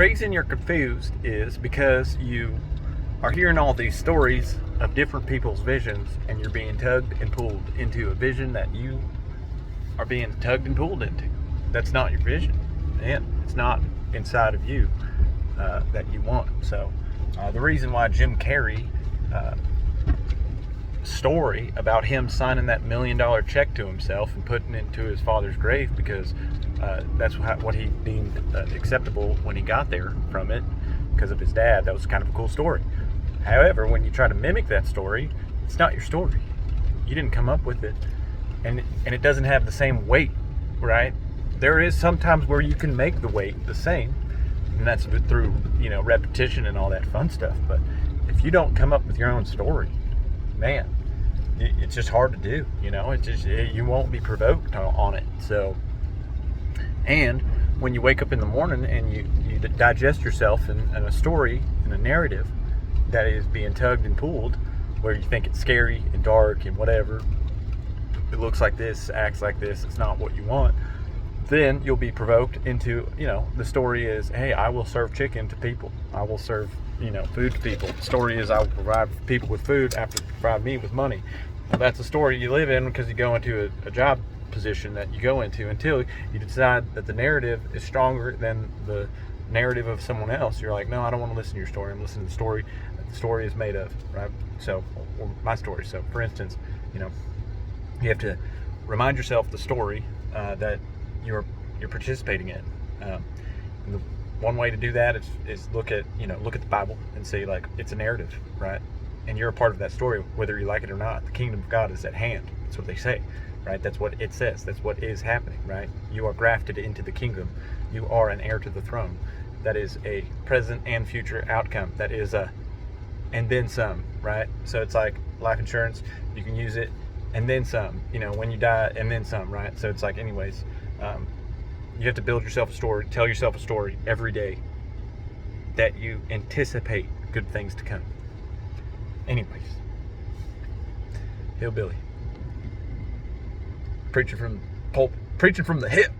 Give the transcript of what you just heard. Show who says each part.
Speaker 1: reason you're confused is because you are hearing all these stories of different people's visions, and you're being tugged and pulled into a vision that you are being tugged and pulled into. That's not your vision, and it's not inside of you that you want. So the reason why Jim Carrey story about him signing that $1 million check to himself and putting it into his father's grave, because that's what he deemed acceptable when he got there from it, because of his dad. That was kind of a cool story. However, when you try to mimic that story, it's not your story. You didn't come up with it, and it doesn't have the same weight, right? There is sometimes where you can make the weight the same, and that's through repetition and all that fun stuff. But if you don't come up with your own story, man, it's just hard to do. It's just, you won't be provoked on it. So, and when you wake up in the morning and you digest yourself in a story, in a narrative that is being tugged and pulled, where you think it's scary and dark and whatever, it looks like this, acts like this, it's not what you want, then you'll be provoked into, the story is, hey, I will serve chicken to people. I will serve, food to people. The story is, I will provide people with food after they provide me with money. Well, that's a story you live in because you go into a job position that you go into until you decide that the narrative is stronger than the narrative of someone else. You're like, no, I don't want to listen to your story. I'm listening to the story that the story is made of, right? So, or my story. So, for instance, you have to remind yourself the story that you're participating in. And the one way to do that is look at the Bible and say, like, it's a narrative, right? And you're a part of that story, whether you like it or not. The kingdom of God is at hand. That's what they say, right? That's what it says. That's what is happening, right? You are grafted into the kingdom. You are an heir to the throne. That is a present and future outcome. That is and then some, right? So it's like life insurance. You can use it and then some, when you die, and then some, right? So it's like, anyways, you have to build yourself a story, tell yourself a story every day that you anticipate good things to come. Anyways, Hillbilly, preaching from the hip.